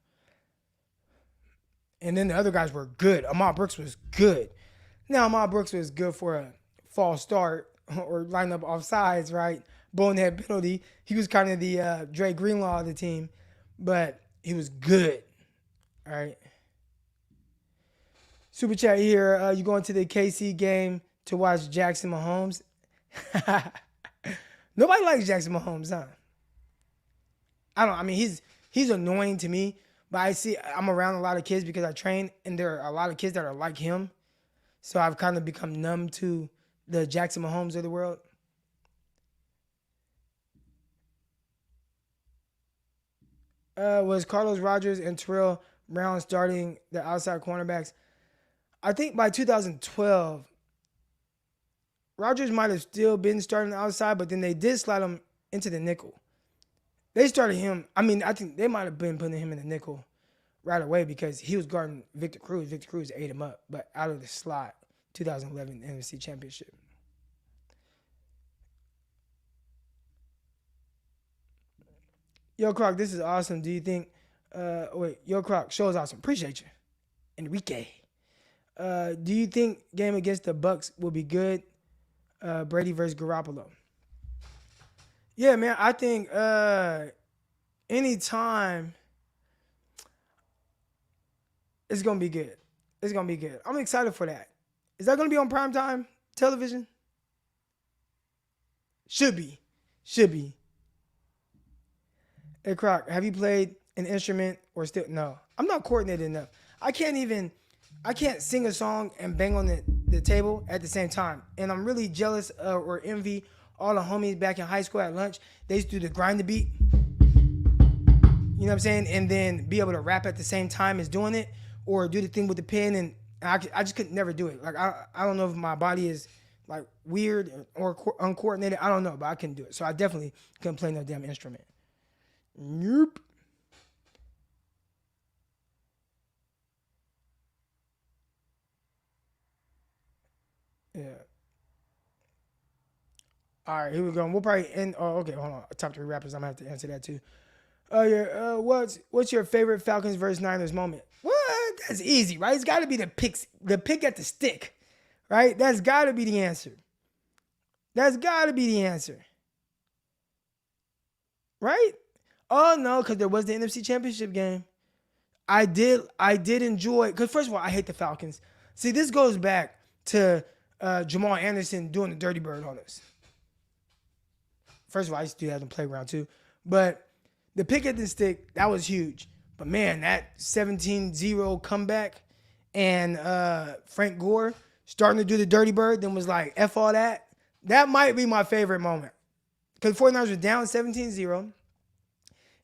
And then the other guys were good. Ahmad Brooks was good. Now, Ahmad Brooks was good for a false start or line up off sides, right? Bonehead penalty. He was kind of the Dre Greenlaw of the team, but he was good, all right? Super chat here. You going to the KC game to watch Jackson Mahomes? Nobody likes Jackson Mahomes, huh? I mean, he's annoying to me. But I'm around a lot of kids because I train, and there are a lot of kids that are like him. So I've kind of become numb to the Jackson Mahomes of the world. Was Carlos Rogers and Terrell Brown starting the outside cornerbacks? I think by 2012, Rogers might have still been starting the outside, but then they did slide him into the nickel. They started him. I mean, I think they might have been putting him in the nickel right away because he was guarding Victor Cruz. Victor Cruz ate him up, but out of the slot, 2011 NFC Championship. Yo, Croc, this is awesome. Do you think Yo, Croc, show is awesome. Appreciate you. Enrique. Do you think game against the Bucks will be good? Brady versus Garoppolo. Yeah, man. I think anytime it's gonna be good. It's gonna be good. I'm excited for that. Is that gonna be on primetime television? Should be. Should be. Hey Croc, have you played an instrument or still? No. I'm not coordinated enough. I can't sing a song and bang on the table at the same time. And I'm really jealous or envy all the homies back in high school at lunch. They used to do the grind the beat. You know what I'm saying? And then be able to rap at the same time as doing it, or do the thing with the pen. And I just could never do it. Like I don't know if my body is like weird or uncoordinated. I don't know, but I couldn't do it. So I definitely couldn't play no damn instrument. Nope. Yeah. All right, here we go. We'll probably end. Oh, okay. Hold on. Top 3 rappers. I'm gonna have to answer that too. Oh yeah. What's your favorite Falcons versus Niners moment? What? That's easy, right? It's got to be the pick at the stick, right? That's got to be the answer. That's got to be the answer, right? Oh no, because there was the NFC Championship game. I did enjoy. Because first of all, I hate the Falcons. See, this goes back to Jamal Anderson doing the dirty bird on us. First of all, I used to do that on the playground too. But the pick at the stick, that was huge. But man, that 17-0 comeback and Frank Gore starting to do the dirty bird, then was like, F all that. That might be my favorite moment. Because 49ers were down 17-0.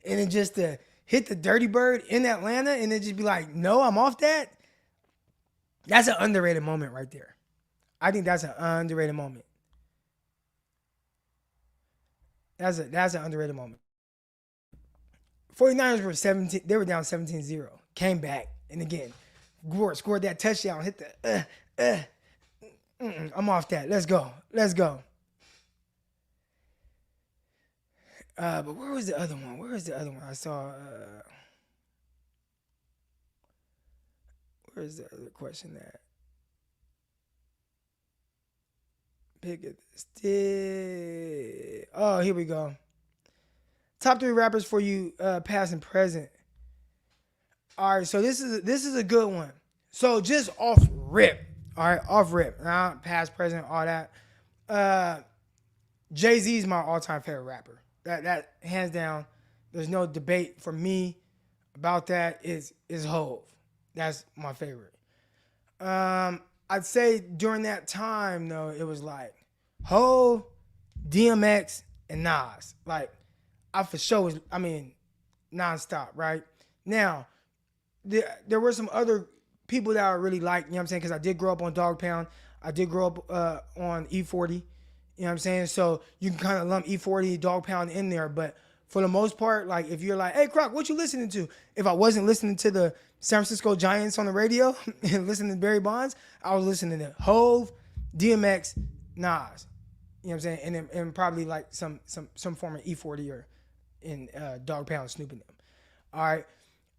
And then just to hit the dirty bird in Atlanta and then just be like, no, I'm off that. That's an underrated moment right there. I think that's an underrated moment. That's an underrated moment. 49ers were 17, they were down 17-0. Came back. And again, Gore scored that touchdown, hit the I'm off that. Let's go. Let's go. But where was the other one? Where was the other one? I saw where's the other question at? Pick it. Oh, here we go. Top 3 rappers for you, past and present. All right, so this is a good one. So just off rip, all right, off rip. Nah, past, present, all that. Jay-Z is my all-time favorite rapper. That hands down. There's no debate for me about that. Is Hove. That's my favorite. I'd say during that time though, it was like Hove, DMX, and Nas. Like I for sure was, nonstop, right? Now, there were some other people that I really liked, you know what I'm saying? Because I did grow up on Dog Pound. I did grow up on E40, you know what I'm saying? So you can kind of lump E40, Dog Pound in there. But for the most part, like if you're like, hey, Croc, what you listening to? If I wasn't listening to the San Francisco Giants on the radio and listening to Barry Bonds, I was listening to Hove, DMX, Nas. You know what I'm saying? And probably like some form of E40 or in Dog Pound snooping them. All right.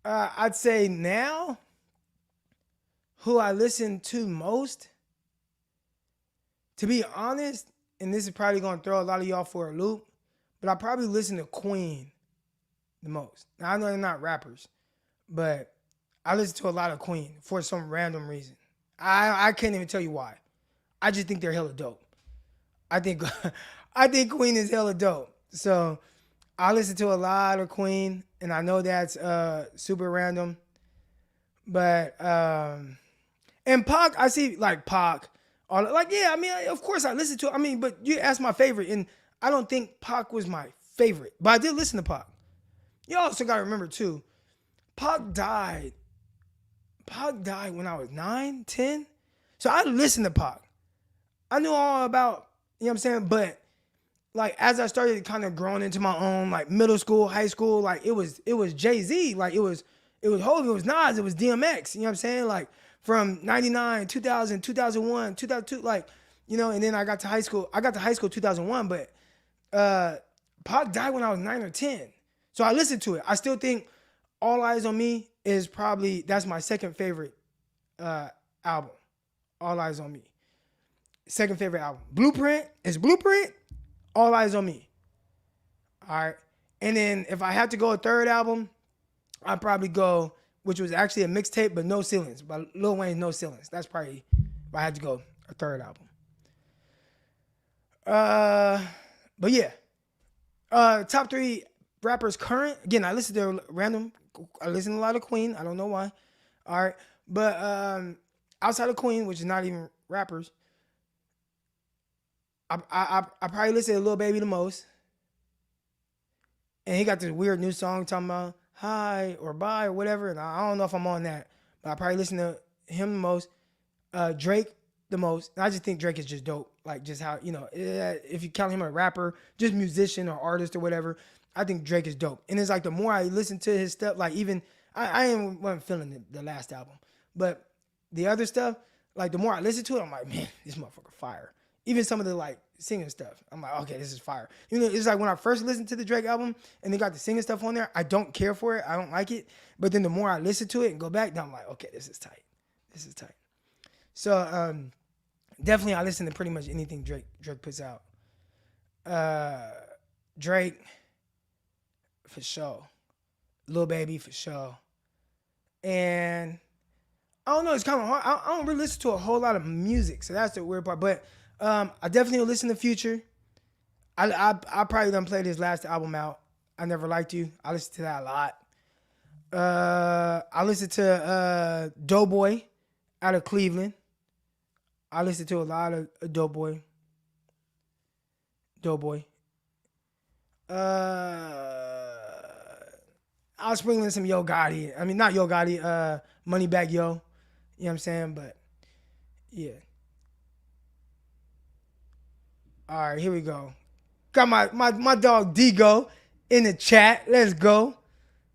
I'd say now, who I listen to most, to be honest, and this is probably going to throw a lot of y'all for a loop, but I probably listen to Queen the most. Now, I know they're not rappers, but I listen to a lot of Queen for some random reason. I can't even tell you why. I just think they're hella dope. I think Queen is hella dope. So I listen to a lot of Queen, and I know that's super random. But and Pac, I see like Pac. Of course I listen to it. But you asked my favorite, and I don't think Pac was my favorite. But I did listen to Pac. You also gotta remember too, Pac died when I was 9, 10. So I listened to Pac. I knew all about, you know what I'm saying? But like as I started kind of growing into my own, like middle school, high school, like it was Jay-Z, like it was Hov, it was Nas, it was DMX, you know what I'm saying? Like from 99, 2000, 2001, 2002, like, you know, and then I got to high school 2001, but Pac died when I was 9 or 10. So I listened to it. I still think All Eyes on Me is probably, that's my second favorite album. All Eyes on Me. Second favorite album. Blueprint is Blueprint. All Eyes on Me. All right. And then if I had to go a third album, I'd probably go, which was actually a mixtape, but No Ceilings. By Lil Wayne's No Ceilings. That's probably if I had to go a third album. But yeah. Top three rappers current. Again, I listen to random. I listen to a lot of Queen. I don't know why. All right. But outside of Queen, which is not even rappers, I probably listen to Lil Baby the most. And he got this weird new song talking about hi or bye or whatever. And I don't know if I'm on that. But I probably listen to him the most. Drake the most. And I just think Drake is just dope. Like just how, if you count him a rapper, just musician or artist or whatever, I think Drake is dope. And it's like the more I listen to his stuff, like even, wasn't feeling the last album. But the other stuff, like the more I listen to it, I'm like, man, this motherfucker fire. Even some of the like singing stuff, I'm like, okay, this is fire. It's like when I first listened to the Drake album and they got the singing stuff on there, I don't care for it. I don't like it. But then the more I listen to it and go back, then I'm like, okay, this is tight. This is tight. So definitely I listen to pretty much anything Drake puts out. Drake, for sure. Lil Baby, for sure. And I don't know, it's kind of hard. I don't really listen to a whole lot of music, so that's the weird part. But I definitely will listen to Future. I probably done played his last album out. I Never Liked You. I listen to that a lot. I listen to Doughboy out of Cleveland. I listen to a lot of Doughboy. I'll sprinkle in some Yo Gotti. I mean, not Yo Gotti, Moneybagg Yo. You know what I'm saying? But, yeah. All right, here we go. Got my dog Digo in the chat. Let's go.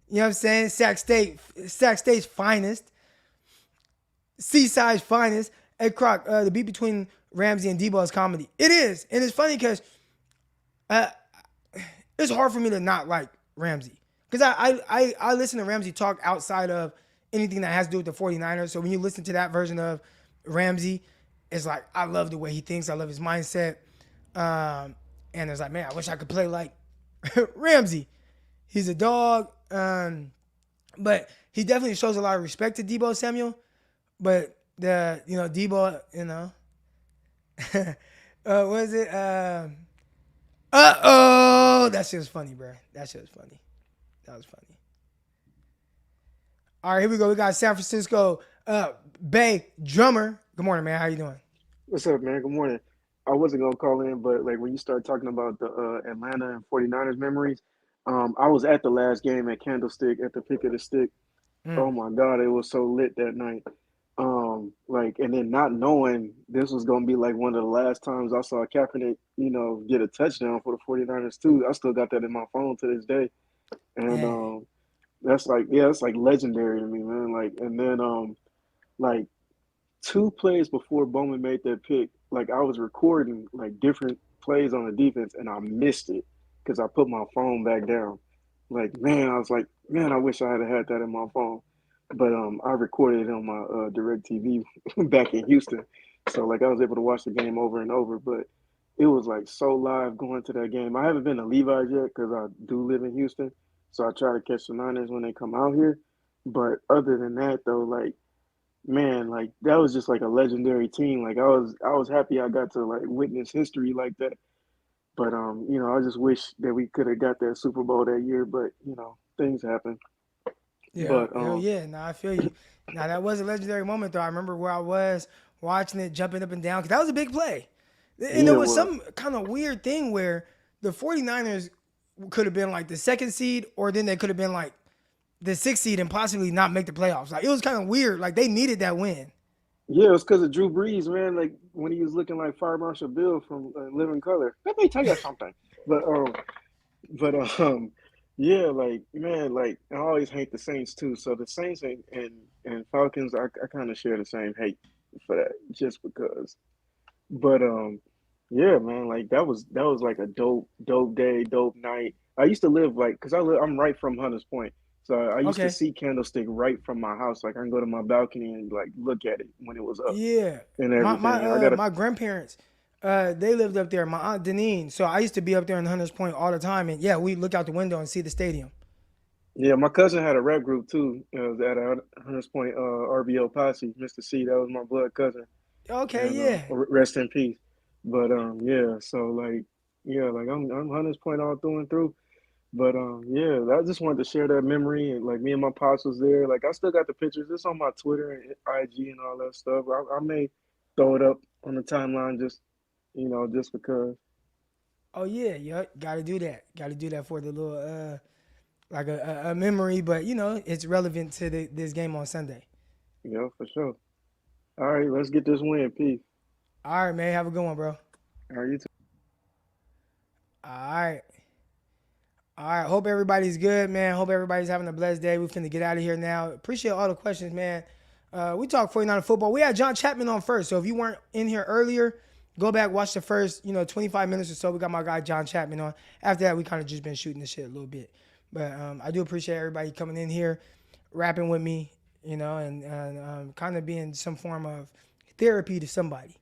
You know what I'm saying? Sac State's finest. Seaside's finest. Hey, Croc, the beat between Ramsey and Debo is comedy. It is. And it's funny because it's hard for me to not like Ramsey. Because I listen to Ramsey talk outside of anything that has to do with the 49ers. So when you listen to that version of Ramsey, it's like, I love the way he thinks. I love his mindset. And it's like, man, I wish I could play like Ramsey. He's a dog. But he definitely shows a lot of respect to Debo Samuel. But Debo, what is it? That shit was funny, bro. That shit was funny. That was funny. All right, here we go. We got San Francisco Bay drummer. Good morning, man. How you doing? What's up, man? Good morning. I wasn't gonna call in, but like when you start talking about the Atlanta and 49ers memories, I was at the last game at Candlestick at the Pick of the Stick. Oh my God, it was so lit that night. And then not knowing this was gonna be like one of the last times I saw Kaepernick, get a touchdown for the 49ers too. I still got that in my phone to this day. And that's like legendary to me, man. Like, and then like 2 plays before Bowman made that pick, like I was recording like different plays on the defense and I missed it because I put my phone back down. Like, man, I was like, man, I wish I had that in my phone. But I recorded it on my Direct TV back in Houston. So like I was able to watch the game over and over. But it was like so live going to that game. I haven't been to Levi's yet because I do live in Houston. So I try to catch the Niners when they come out here. But other than that though, like, man, like that was just like a legendary team. Like I was happy I got to like witness history like that. But I just wish that we could have got that Super Bowl that year, but things happen. Yeah, But hell yeah. Now I feel you. Now that was a legendary moment though. I remember where I was watching it, jumping up and down, because that was a big play. And there was some kind of weird thing where the 49ers could have been like the 2nd seed, or then they could have been like the 6th seed and possibly not make the playoffs. Like it was kind of weird. Like they needed that win. yeah, it was because of Drew Brees, man. Like when he was looking like Fire Marshal Bill from Living Color. Let me tell you something. But yeah, like man, like I always hate the Saints too. So the Saints and Falcons, I kind of share the same hate for that, just because. But yeah, man, like that was like a dope day, dope night. I used to live like, cause I'm right from Hunters Point, So I used Okay. to see Candlestick right from my house. Like I can go to my balcony and like look at it when it was up Yeah. and My everything. my I uh got a my grandparents, they lived up there. My aunt Deneen. So I used to be up there in Hunters Point all the time, and yeah, we look out the window and see the stadium. Yeah, my cousin had a rap group too. It was at a Hunters Point RBO Posse, Mr. C. That was my blood cousin, Okay, and yeah. rest in peace. But yeah, so like yeah, like I'm Hunters Point all through and through. But yeah, I just wanted to share that memory and like me and my pops was there. Like I still got the pictures. It's on my Twitter and IG and all that stuff. I may throw it up on the timeline just just because. Oh yeah, yeah. Gotta do that. Gotta do that for the little like a memory, but it's relevant to this game on Sunday. Yeah, for sure. All right, let's get this win. Peace. All right, man. Have a good one, bro. All right, you too. All right. All right. Hope everybody's good, man. Hope everybody's having a blessed day. We're finna get out of here now. Appreciate all the questions, man. We talked 49 football. We had John Chapman on first. So if you weren't in here earlier, go back, watch the first, 25 minutes or so. We got my guy John Chapman on. After that, we kind of just been shooting the shit a little bit. But I do appreciate everybody coming in here, rapping with me, and kind of being some form of therapy to somebody.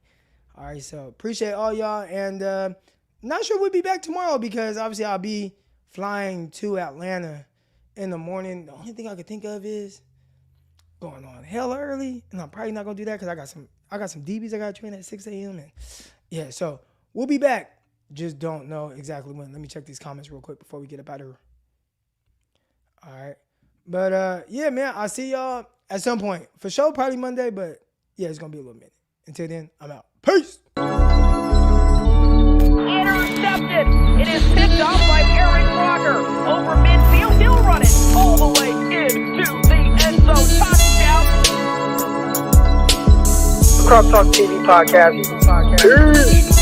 All right, so appreciate all y'all. And not sure we'll be back tomorrow because obviously I'll be flying to Atlanta in the morning. The only thing I could think of is going on hella early, and I'm probably not gonna do that because I got some DBs I gotta train at 6 a.m. and yeah, so we'll be back. Just don't know exactly when. Let me check these comments real quick before we get up out of here. All right, but yeah, man, I'll see y'all at some point for sure. Probably Monday, but yeah, it's gonna be a little minute. Until then, I'm out. Peace. Intercepted. It is picked off by Aaron Rodgers over midfield. He'll run it all the way into the end zone. Touchdown. Crop Talk TV podcast. Peace.